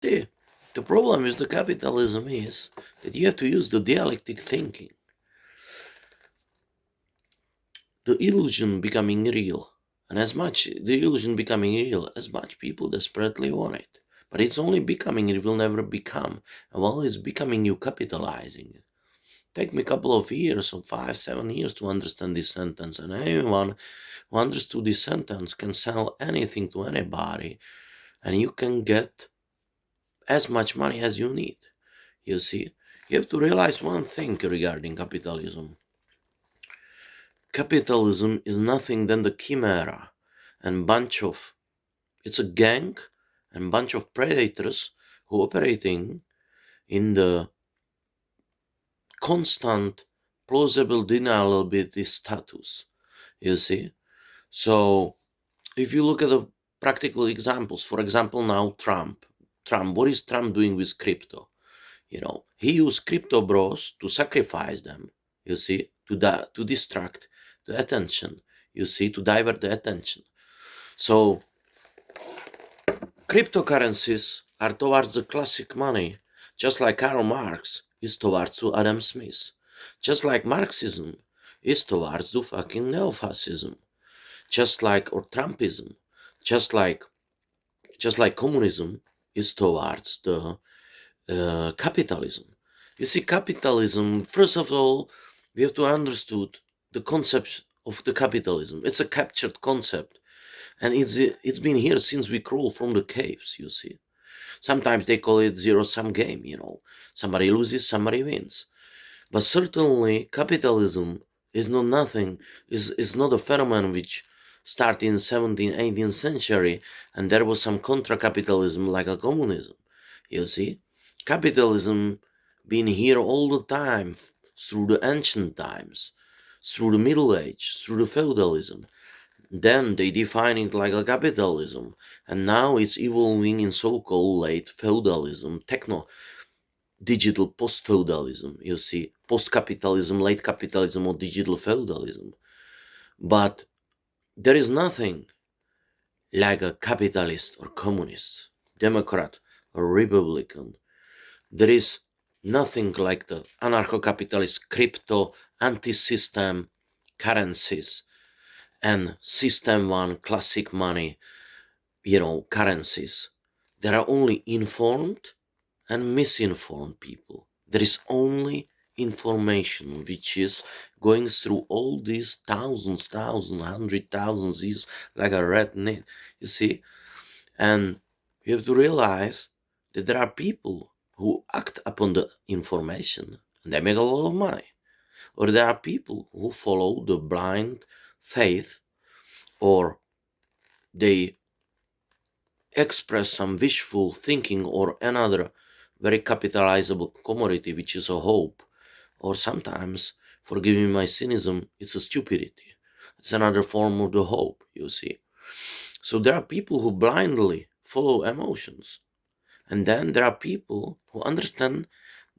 See, the problem with the capitalism is that you have to use the dialectic thinking, the illusion becoming real. And as much the illusion becoming real, as much people desperately want it. But it's only becoming, it will never become. And while it's becoming, you capitalizing it. Take me a couple of years, or 5, 7 years to understand this sentence. And anyone who understood this sentence can sell anything to anybody. And you can get as much money as you need. You see, you have to realize one thing regarding capitalism. Capitalism is nothing than the chimera and bunch of, it's a gang and bunch of predators who operating in the constant plausible deniability status. You see, so if you look at the practical examples, for example, now Trump, what is Trump doing with crypto? He used crypto bros to sacrifice them, you see, to distract the attention, you see, to divert the attention. So cryptocurrencies are towards the classic money, just like Karl Marx is towards to Adam Smith, just like Marxism is towards the fucking neo-fascism, just like, or Trumpism, just like communism is towards the capitalism. You see, capitalism, first of all, we have to understood the concept of the capitalism. It's a captured concept, and it's been here since we crawl from the caves, you see. Sometimes they call it zero-sum game, Somebody loses, somebody wins. But certainly capitalism is not nothing, is not a phenomenon which started in 17th, 18th century, and there was some contra-capitalism like a communism. You see, capitalism been here all the time through the ancient times, through the Middle Age, through the feudalism. Then they define it like a capitalism, and now it's evolving in so-called late feudalism, techno digital post-feudalism, you see, post-capitalism, late capitalism, or digital feudalism. But there is nothing like a capitalist or communist, Democrat or Republican. There is nothing like the anarcho-capitalist crypto, anti-system currencies, and system one classic money, currencies. There are only informed and misinformed people. There is only information which is going through all these thousands, 100,000, is like a red net, you see. And you have to realize that there are people who act upon the information and they make a lot of money. Or there are people who follow the blind faith, or they express some wishful thinking or another very capitalizable commodity, which is a hope. Or sometimes, forgive me my cynicism, it's a stupidity. It's another form of the hope, you see. So there are people who blindly follow emotions. And then there are people who understand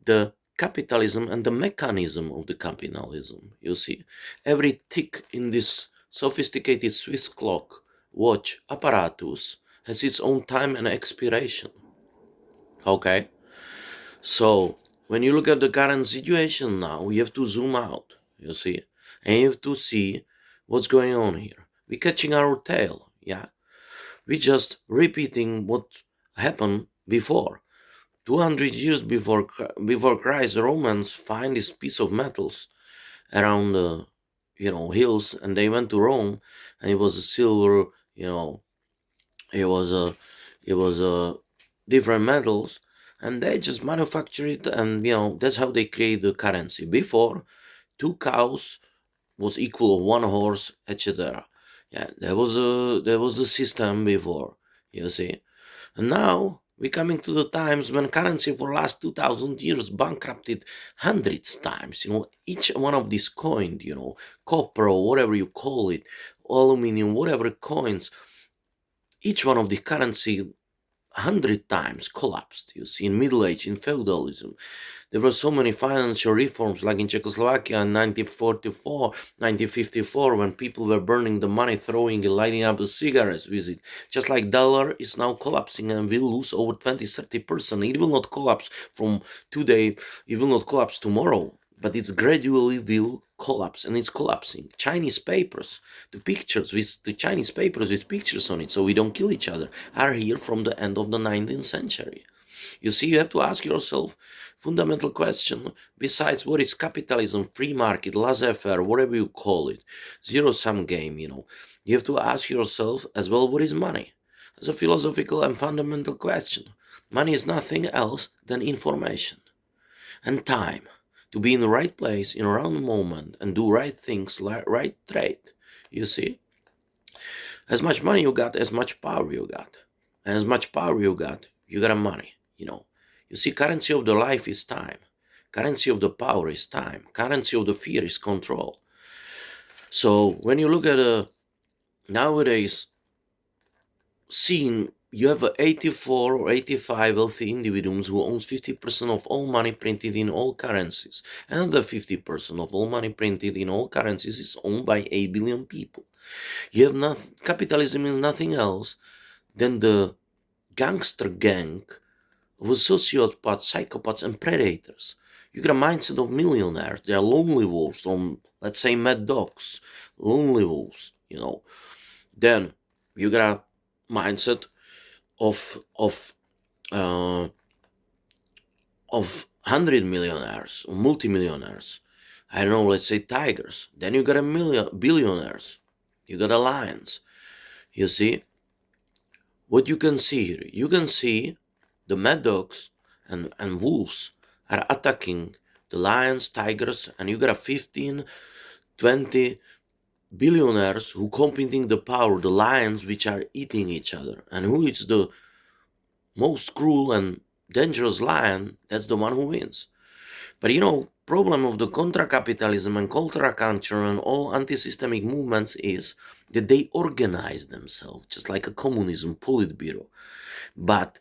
the capitalism and the mechanism of the capitalism, you see. Every tick in this sophisticated Swiss clock, watch, apparatus has its own time and expiration. Okay? So when you look at the current situation now, you have to zoom out, you see, and you have to see what's going on here. We're catching our tail, yeah. We're just repeating what happened before. 200 years before Christ, the Romans find this piece of metals around the hills, and they went to Rome, and it was a silver, it was a different metals, and they just manufacture it, and that's how they create the currency. Before, 2 cows was equal of 1 horse, etc. Yeah, there was a system before, you see. And now we're coming to the times when currency for last 2000 years bankrupted hundreds times. Each one of these coins, copper or whatever you call it, aluminum, whatever coins, each one of the currency 100 times collapsed. You see, in Middle Age, in feudalism, there were so many financial reforms, like in Czechoslovakia in 1944, 1954, when people were burning the money, throwing and lighting up the cigarettes with it. Just like dollar is now collapsing and will lose over 20-30%. It will not collapse from today, it will not collapse tomorrow, but it's gradually will collapse, and it's collapsing. Chinese papers, the Chinese papers with pictures on it, so we don't kill each other, are here from the end of the 19th century. You see, you have to ask yourself fundamental question besides what is capitalism, free market, laissez-faire, whatever you call it, zero-sum game, You have to ask yourself as well, what is money? It's a philosophical and fundamental question. Money is nothing else than information and time to be in the right place in a round moment and do right things, right trade. You see, as much money you got, as much power you got. And as much power you got a money, You see, currency of the life is time. Currency of the power is time. Currency of the fear is control. So when you look at nowadays scene, you have 84 or 85 wealthy individuals who owns 50% of all money printed in all currencies. Another 50% of all money printed in all currencies is owned by 8 billion people. You have capitalism is nothing else than the gangster gang of sociopaths, psychopaths, and predators. You get a mindset of millionaires. They are lonely wolves, let's say mad dogs, lonely wolves. Then you get a mindset uh, of 100 millionaires, multimillionaires. I don't know, let's say tigers. Then you got a billionaires. You got a lions. You see what you can see here. You can see the mad dogs and wolves are attacking the lions, tigers, and you got a 15, 20 billionaires who competing the power, the lions which are eating each other. And who is the most cruel and dangerous lion, that's the one who wins. But problem of the contra-capitalism and contra-culture and all anti-systemic movements is that they organize themselves, just like a communism, Politburo. But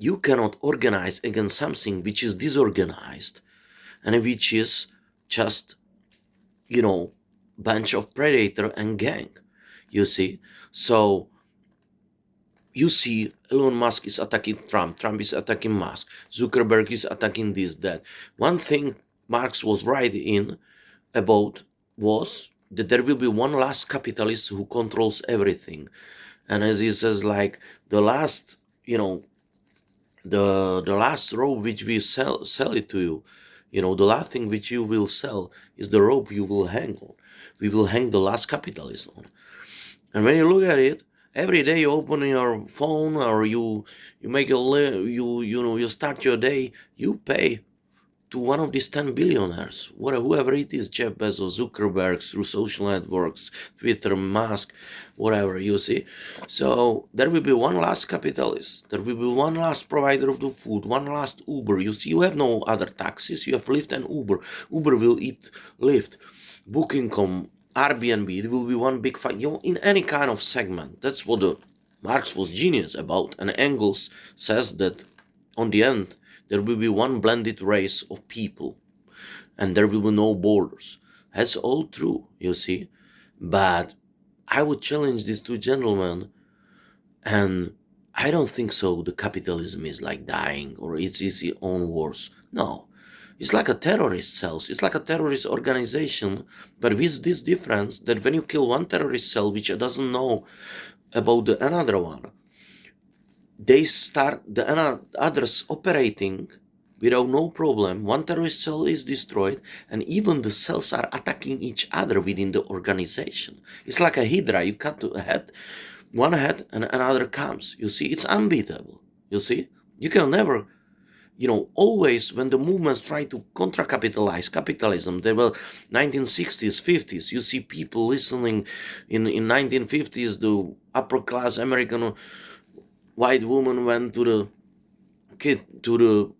you cannot organize against something which is disorganized and which is just, bunch of predator and gang, you see. So you see Elon Musk is attacking Trump is attacking Musk, Zuckerberg is attacking this, that. One thing Marx was right in about was that there will be one last capitalist who controls everything. And as he says, like the last, the last rope which we sell it to you, the last thing which you will sell is the rope you will hang on. We will hang the last capitalism on. And when you look at it, every day you open your phone or you make you start your day, you pay to one of these 10 billionaires, whoever it is, Jeff Bezos, Zuckerberg, through social networks, Twitter, Musk, whatever, you see. So there will be one last capitalist. There will be one last provider of the food, one last Uber. You see, you have no other taxis. You have Lyft and Uber. Uber will eat Lyft. Booking.com, Airbnb, it will be one big fight. In any kind of segment. That's what Marx was genius about. And Engels says that on the end, there will be one blended race of people, and there will be no borders. That's all true, you see. But I would challenge these two gentlemen, and I don't think so. The capitalism is like dying or it's its own wars. No, it's like a terrorist cells. It's like a terrorist organization, but with this difference that when you kill one terrorist cell which doesn't know about another one, they start the others operating without no problem. One terrorist cell is destroyed, and even the cells are attacking each other within the organization. It's like a hydra. You cut a head, one head, and another comes. You see, it's unbeatable. You see, you can never. Always when the movements try to contra-capitalize capitalism, there were 1960s, 50s. You see people listening in 1950s, the upper class American white woman went to the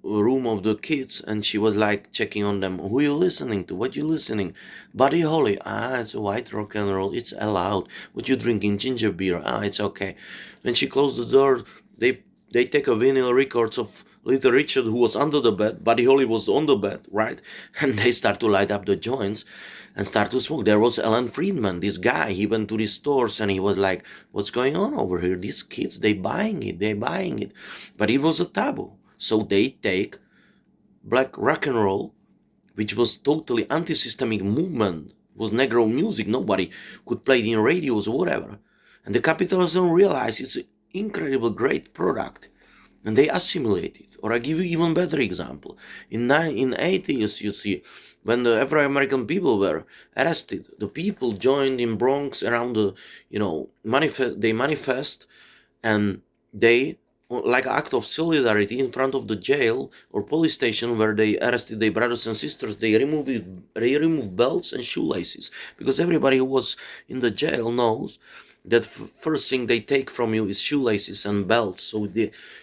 room of the kids, and she was like checking on them. Who you listening to? What you listening? Buddy Holly. It's a white rock and roll. It's allowed. What you drinking? Ginger beer. It's okay. When she closed the door, they they take a vinyl records of Little Richard, who was under the bed, Buddy Holly was on the bed, right? And they start to light up the joints and start to smoke. There was Alan Friedman, this guy. He went to these stores and he was like, "What's going on over here? These kids, they buying it." But it was a taboo. So they take black rock and roll, which was totally anti-systemic movement, was Negro music. Nobody could play it in radios or whatever. And the capitalism realized it's an incredible great product, and they assimilate it. Or I give you even better example. In 80s, you see, when the African American people were arrested, the people joined in Bronx around the, they manifest, and they, like an act of solidarity in front of the jail or police station where they arrested their brothers and sisters, they removed belts and shoelaces, because everybody who was in the jail knows that first thing they take from you is shoelaces and belts, so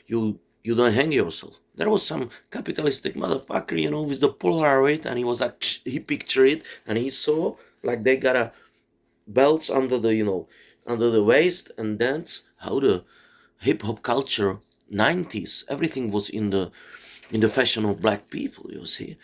you don't hang yourself. There was some capitalistic motherfucker, with the Polaroid, and he was like, he pictured it, and he saw like they got a belts under the waist, and that's how the hip hop culture 90s, everything was in the fashion of black people, you see.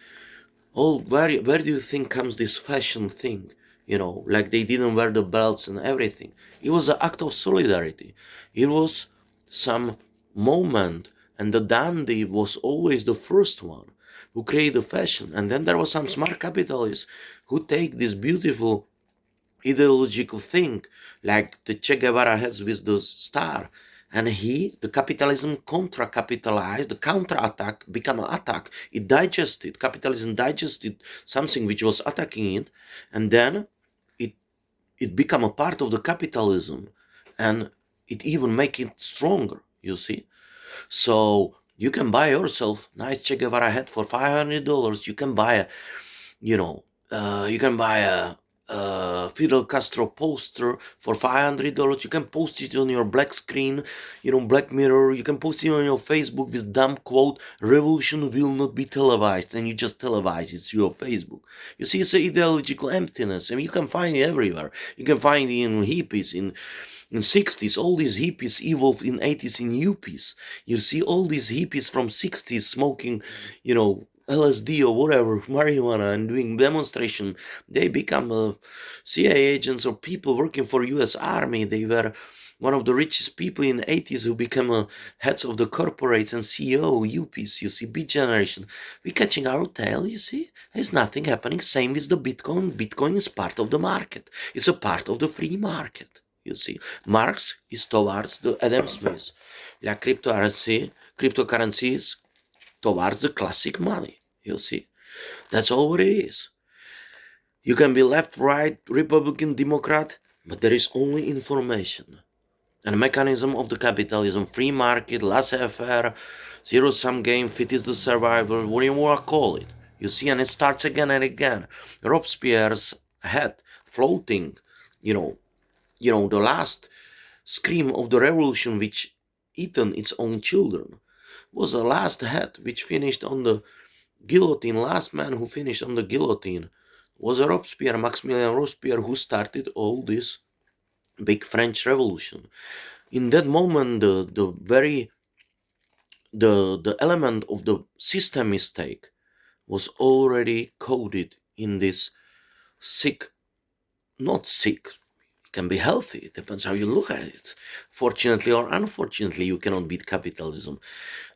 Where do you think comes this fashion thing? Like they didn't wear the belts and everything. It was an act of solidarity. It was some moment, and the dandy was always the first one who created the fashion. And then there was some smart capitalists who take this beautiful ideological thing, like the Che Guevara has with the star. And the capitalism contra-capitalized, the counter-attack became an attack. It digested, capitalism digested something which was attacking it, and then it it became a part of the capitalism, and it even make it stronger, you see. So you can buy yourself nice Che Guevara hat for $500. You can buy a Fidel Castro poster for $500. You can post it on your black screen, Black Mirror. You can post it on your Facebook with dumb quote, "Revolution will not be televised," and you just televise it through your Facebook. You see, it's an ideological emptiness, and you can find it everywhere. You can find it in hippies, in 60s, all these hippies evolved in 80s in yuppies. You see all these hippies from 60s smoking, LSD or whatever, marijuana, and doing demonstration. They become CIA agents or people working for US Army. They were one of the richest people in the 80s who became heads of the corporates and CEO, yuppies, you see, beat generation. We're catching our tail, you see. There's nothing happening. Same with the Bitcoin. Bitcoin is part of the market. It's a part of the free market. You see, Marx is towards the Adam Smith. Like cryptocurrencies towards the classic money. You see, that's all what it is. You can be left, right, Republican, Democrat, but there is only information. And mechanism of the capitalism, free market, laissez-faire, zero-sum game, fit is the survivor, what do you want to call it? You see, and it starts again and again. Robespierre's head floating, you know, the last scream of the revolution which eaten its own children was the last head which finished on the guillotine. Last man who finished on the guillotine was a Robespierre, Maximilien Robespierre, who started all this big French Revolution. In that moment, the element of the system mistake was already coded in this sick, not sick. It can be healthy. It depends how you look at it. Fortunately or unfortunately, you cannot beat capitalism.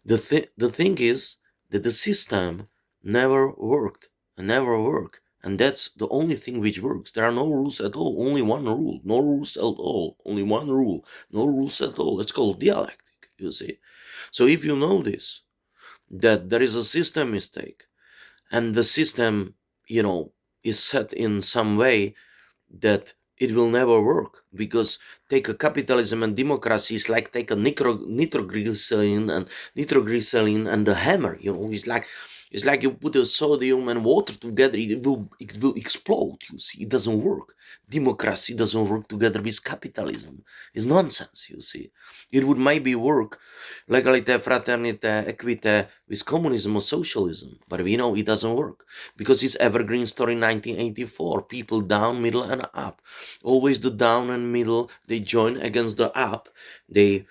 The thing is that the system never worked and never worked. And that's the only thing which works. There are no rules at all. Only one rule. No rules at all. Only one rule. No rules at all. It's called dialectic, you see. So if you know this, that there is a system mistake, and the system, is set in some way that it will never work, because take a capitalism and democracy is like take a nitroglycerin and the hammer. It's like you put a sodium and water together, it will explode. You see, it doesn't work. Democracy doesn't work together with capitalism. It's nonsense. You see, it would maybe work legalite, fraternite, equite with communism or socialism, but we know it doesn't work, because it's evergreen story 1984, people down, middle, and up. Always the down and middle, they join against the up. They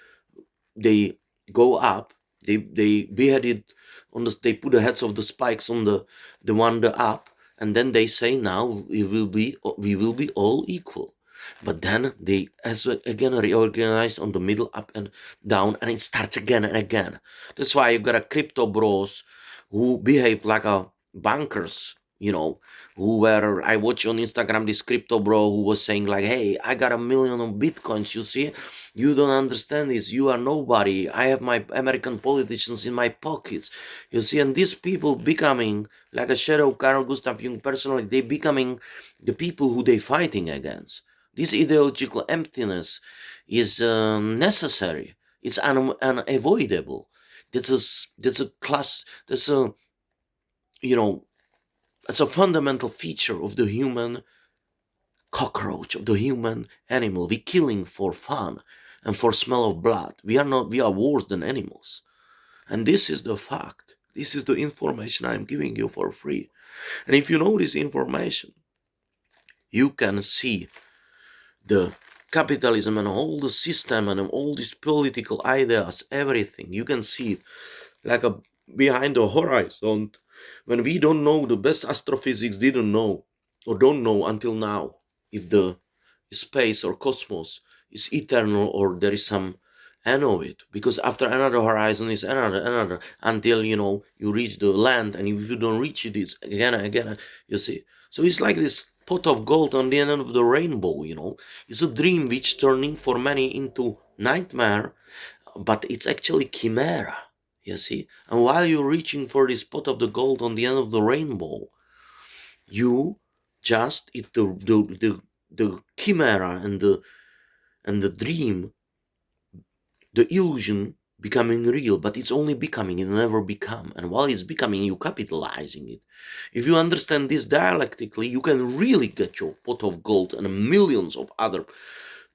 go up. They beheaded on the, they put the heads of the spikes on the up, and then they say now we will be all equal. But then they as again reorganize on the middle, up and down, and it starts again and again. That's why you got a crypto bros who behave like a bankers, who were, I watch on Instagram this crypto bro who was saying like, hey, I got 1 million of bitcoins, you see, you don't understand this. You are nobody. I have my American politicians in my pockets. You see, and these people becoming like a shadow Carl Gustav Jung personally, they becoming the people who they fighting against. This ideological emptiness is necessary. It's unavoidable. That's a class. That's a you know. That's a fundamental feature of the human cockroach, of the human animal. We killing for fun and for smell of blood. We are not. We are worse than animals, and this is the fact. This is the information I'm giving you for free. And if you know this information, you can see the capitalism and all the system and all these political ideas, everything. You can see it like a behind the horizon. When we don't know, the best astrophysics didn't know or don't know until now if the space or cosmos is eternal or there is some end of it, because after another horizon is another until you reach the land, and if you don't reach it, it's again and again, you see. So it's like this pot of gold on the end of the rainbow. It's a dream which turning for many into nightmare, but it's actually chimera, you see. And while you're reaching for this pot of the gold on the end of the rainbow, you just, it's the chimera and the dream, the illusion becoming real, but it's only becoming, it never become. And while it's becoming, you capitalizing it. If you understand this dialectically, you can really get your pot of gold and millions of other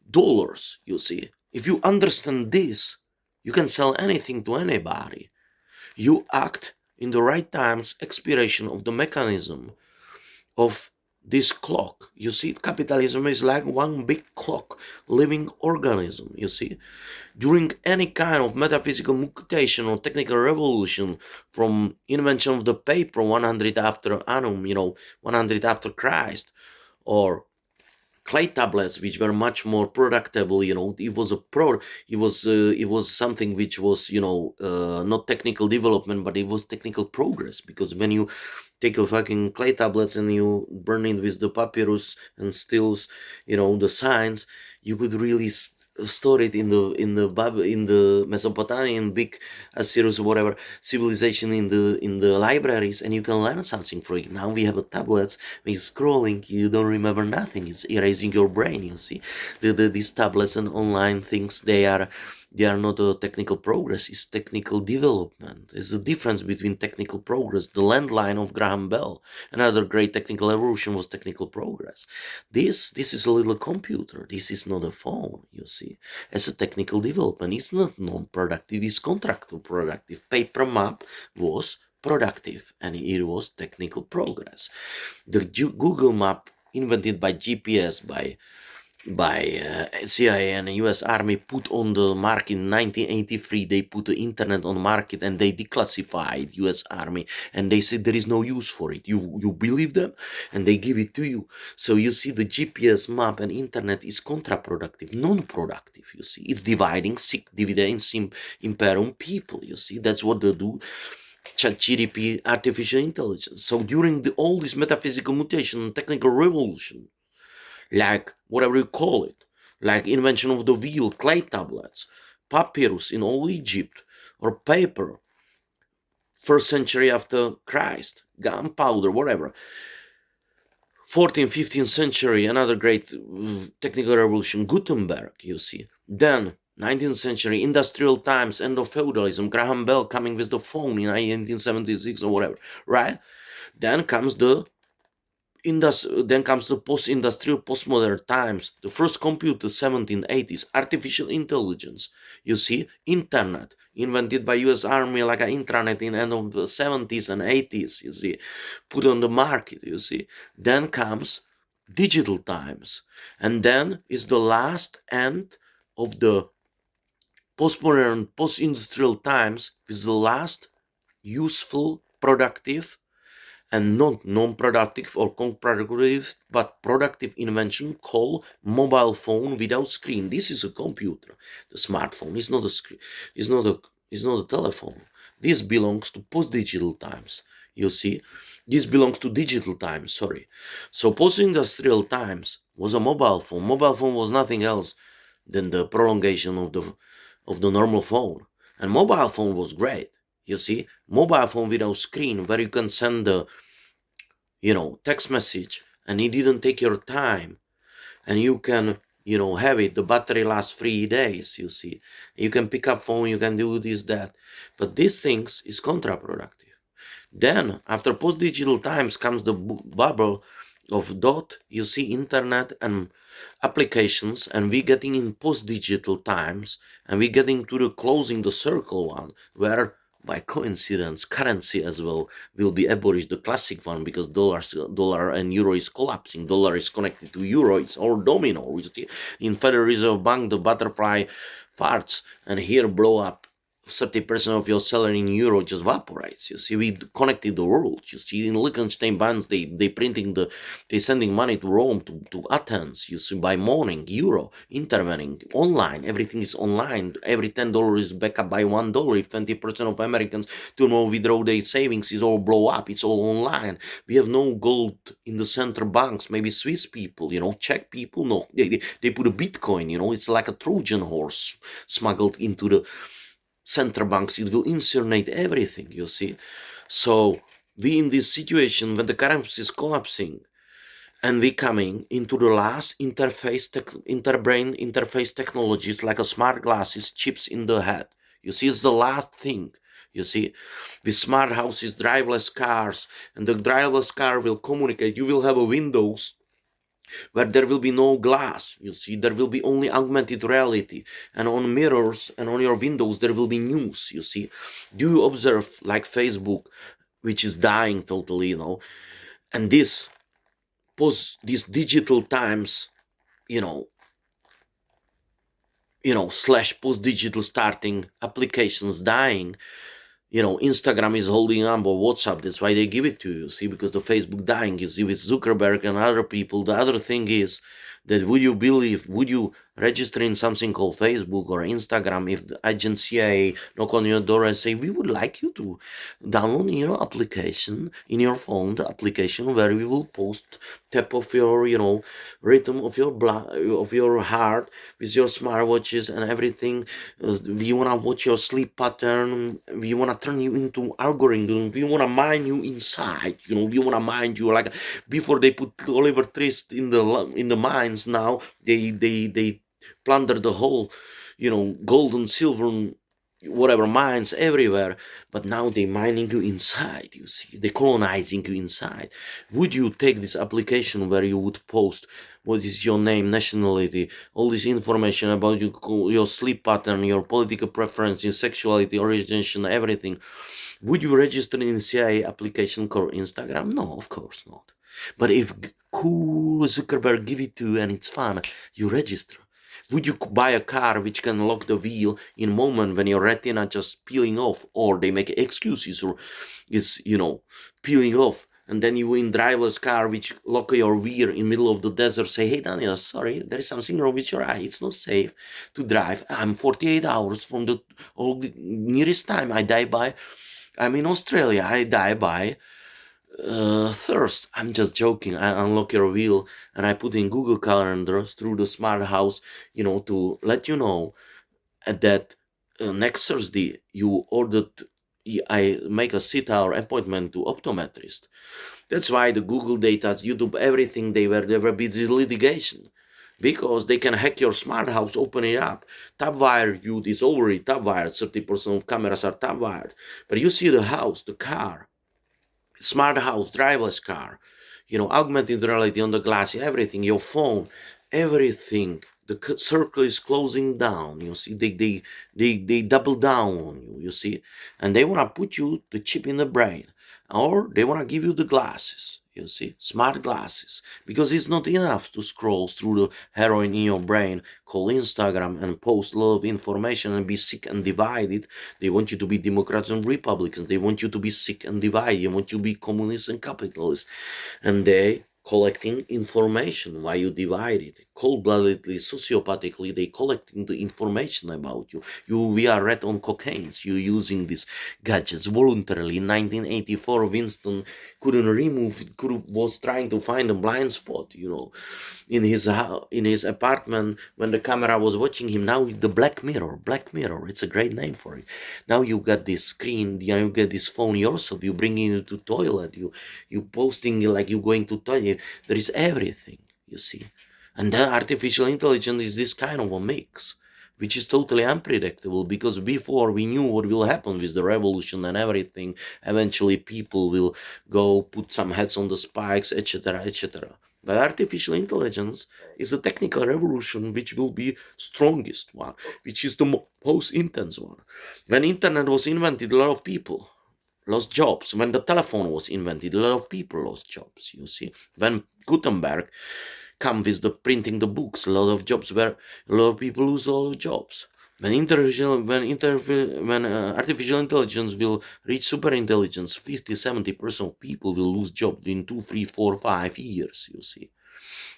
dollars, you see. If you understand this, you can sell anything to anybody. You act in the right times, expiration of the mechanism of this clock. You see, capitalism is like one big clock, living organism, you see. During any kind of metaphysical mutation or technical revolution, from invention of the paper 100 after annum, 100 after Christ, or clay tablets which were much more productable, it was a pro it was something which was, not technical development, but it was technical progress, because when you take a fucking clay tablets and you burn it with the papyrus and stills, the signs, you could really store it in the Mesopotamian big Assyrians or whatever civilization in the libraries, and you can learn something from it. Now we have a tablets. When you're scrolling, you don't remember nothing. It's erasing your brain. You see, these tablets and online things, they are not a technical progress, it's technical development. There's a difference between technical progress. The landline of Graham Bell, another great technical evolution, was technical progress. This is a little computer. This is not a phone, you see. As a technical development, it's not non-productive, it's contractual productive. Paper map was productive, and it was technical progress. The Google map, invented by GPS, by CIA and US Army, put on the market in 1983. They put the internet on the market, and they declassified US Army, and they said there is no use for it. You believe them, and they give it to you. So you see, the GPS map and internet is contraproductive, non-productive. You see, it's dividing sic dividends imperum people. You see, that's what they do. ChatGPT, artificial intelligence. So during all this metaphysical mutation, technical revolution, like whatever you call it, like invention of the wheel, clay tablets, papyrus in old Egypt, or paper, first century after Christ, gunpowder, whatever. 14th, 15th century, another great technical revolution, Gutenberg, you see. Then 19th century, industrial times, end of feudalism, Graham Bell coming with the phone in 1876 or whatever, right? Then comes the post-industrial, postmodern times. The first computer, 1780s, artificial intelligence. You see, internet, invented by U.S. Army like an intranet in end of the 70s and 80s. You see, put on the market. You see, then comes digital times, and then is the last end of the Post-modern, post-industrial times is the last useful, productive, and not non-productive or unproductive, but productive invention called mobile phone without screen. This is a computer. The smartphone is not a screen. Is not a telephone. This belongs to post-digital times. You see, this belongs to digital times. Sorry. So post-industrial times was a mobile phone. Mobile phone was nothing else than the prolongation of the normal phone. And mobile phone was great. You see, mobile phone without screen where you can send the text message and it didn't take your time, and you can have it, the battery lasts 3 days. You see, you can pick up phone, you can do this, that, but these things is counterproductive. Then after post-digital times comes the bubble of dot, you see, internet and applications, and we getting in post-digital times, and we getting to the closing the circle one, where by coincidence currency as well will be abolished, the classic one, because dollar and euro is collapsing. Dollar is connected to euro, it's all domino. You see, in Federal Reserve Bank the butterfly farts and here blow up 30% of your salary in euro just evaporates. You see, we connected the world. You see, in Liechtenstein banks, they sending money to Rome, to Athens. You see, by morning, euro intervening online. Everything is online. Every $10 is back up by $1. If 20% of Americans tomorrow withdraw their savings, is all blow up. It's all online. We have no gold in the central banks. Maybe Swiss people, Czech people, no, they put a Bitcoin. It's like a Trojan horse smuggled into the central banks. It will insinuate everything, you see. So we in this situation when the currency is collapsing, and we coming into the last interbrain interface technologies, like a smart glasses, chips in the head. You see, it's the last thing. You see, with smart houses, driverless cars, and the driverless car will communicate. You will have a windows where there will be no glass. You see, there will be only augmented reality, and on mirrors and on your windows there will be news. You see, do you observe, like Facebook, which is dying totally, and these digital times, you know slash post digital starting applications dying. Instagram is holding on, or WhatsApp, that's why they give it to you, see, because the Facebook dying. You see, with Zuckerberg and other people, the other thing is that would you register in something called Facebook or Instagram if the agency knock on your door and say, we would like you to download your application in your phone, the application where we will post tap of your, rhythm of your blood, of your heart, with your smartwatches and everything. We want to watch your sleep pattern. We want to turn you into algorithm. We want to mine you inside. We want to mine you, like before they put Oliver Twist in the mines. Now they plunder the whole, gold and silver, whatever, mines everywhere. But now they mining you inside. You see, they colonizing you inside. Would you take this application where you would post what is your name, nationality, all this information about you, your sleep pattern, your political preferences, sexuality, orientation, everything? Would you register in CIA application called Instagram? No, of course not. But if cool Zuckerberg give it to you and it's fun, you register. Would you buy a car which can lock the wheel in a moment when your retina just peeling off, or they make excuses, or is peeling off, and then you in driverless car which lock your wheel in middle of the desert, say, hey Daniel, sorry, there is something wrong with your eye, it's not safe to drive. I'm 48 hours from the nearest time I die by. I'm in Australia, I die by thirst. I'm just joking. I unlock your wheel and I put in Google Calendar through the smart house, to let you know that next Thursday you ordered. I make a sit-hour appointment to optometrist. That's why the Google data, YouTube, everything, they were busy litigation. Because they can hack your smart house, open it up. Tap wired you is already tap wired. 30% of cameras are tap wired. But you see the house, the car, smart house, driverless car, augmented reality on the glass, everything, your phone, everything. The circle is closing down. You see, they double down on you. You see, and they want to put you the chip in the brain, or they want to give you the glasses. You see, smart glasses, because it's not enough to scroll through the heroin in your brain, call Instagram, and post a lot of information and be sick and divided. They want you to be Democrats and Republicans. They want you to be sick and divided. They want you to be communists and capitalists, and they collecting information while you divide it cold-bloodedly, sociopathically. They collecting the information about you. We are red on cocaine. You using these gadgets voluntarily. In 1984, Winston was trying to find a blind spot, in his apartment when the camera was watching him. Now the Black Mirror, it's a great name for it. Now you got this screen, you get this phone yourself, you bringing it to toilet, you posting it like you going to toilet. There is everything, you see. And then artificial intelligence is this kind of a mix, which is totally unpredictable, because before we knew what will happen with the revolution and everything, eventually people will go put some heads on the spikes, etc., etc. But artificial intelligence is a technical revolution which will be strongest one, which is the most intense one. When internet was invented, a lot of people lost jobs. When the telephone was invented, a lot of people lost jobs, you see. When Gutenberg come with the printing the books, a lot of people lose a lot of jobs. When artificial intelligence will reach super intelligence, 50-70% of people will lose jobs in 2, 3, 4, 5 years, you see.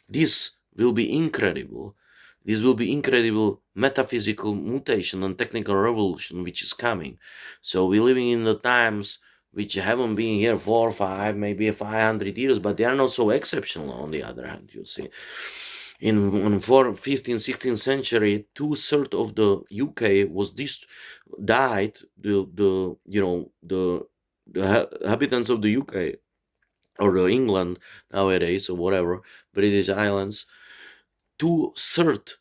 This will be incredible. This will be incredible metaphysical mutation and technical revolution which is coming. So we're living in the times which haven't been here 4, 5, maybe 500 years, but they are not so exceptional on the other hand, you see. In 15th, 16th century, 2/3 of the UK died. The inhabitants of the UK, or the England nowadays, or whatever, British Islands, 2/3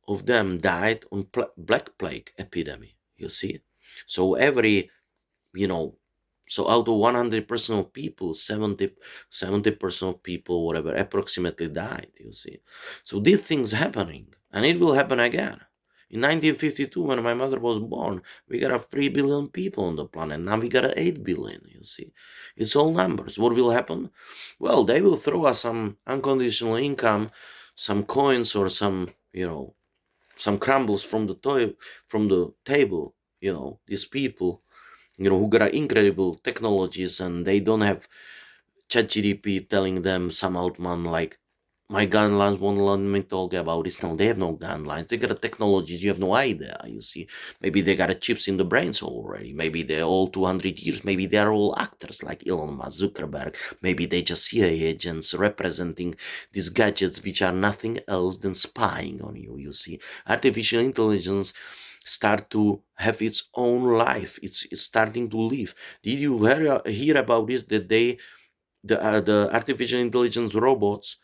of them died on Black Plague epidemic, you see. So you know, so out of 100% of people, 70% of people, whatever, approximately died, you see. So these things happening, and it will happen again. In 1952, when my mother was born, we got a 3 billion people on the planet. Now we got a 8 billion, you see. It's all numbers. What will happen? Well, they will throw us some unconditional income, some coins, or some crumbles from the table, these people, who got incredible technologies, and they don't have ChatGDP telling them some altman like, my guidelines won't let me talk about this. No, they have no guidelines. They got a technologies you have no idea, you see. Maybe they got a chips in the brains already. Maybe they're all 200 years. Maybe they're all actors like Elon Musk, Zuckerberg. Maybe they just CIA agents representing these gadgets which are nothing else than spying on you, you see. Artificial intelligence start to have its own life. It's starting to live. Did you hear about this, that the artificial intelligence robots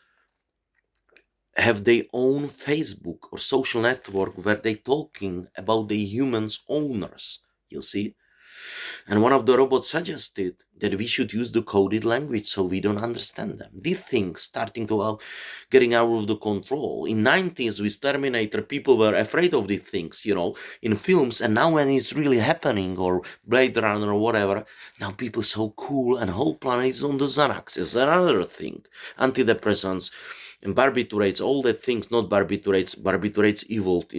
have their own Facebook or social network where they talking about the humans owners, you see? And one of the robots suggested that we should use the coded language so we don't understand them. These things starting to getting out of the control. In 90s with Terminator, people were afraid of these things, in films, and now when it's really happening, or Blade Runner or whatever, now people so cool and whole planet is on the Xanax. It's another thing. Antidepressants and barbiturates, all the things, not barbiturates evolved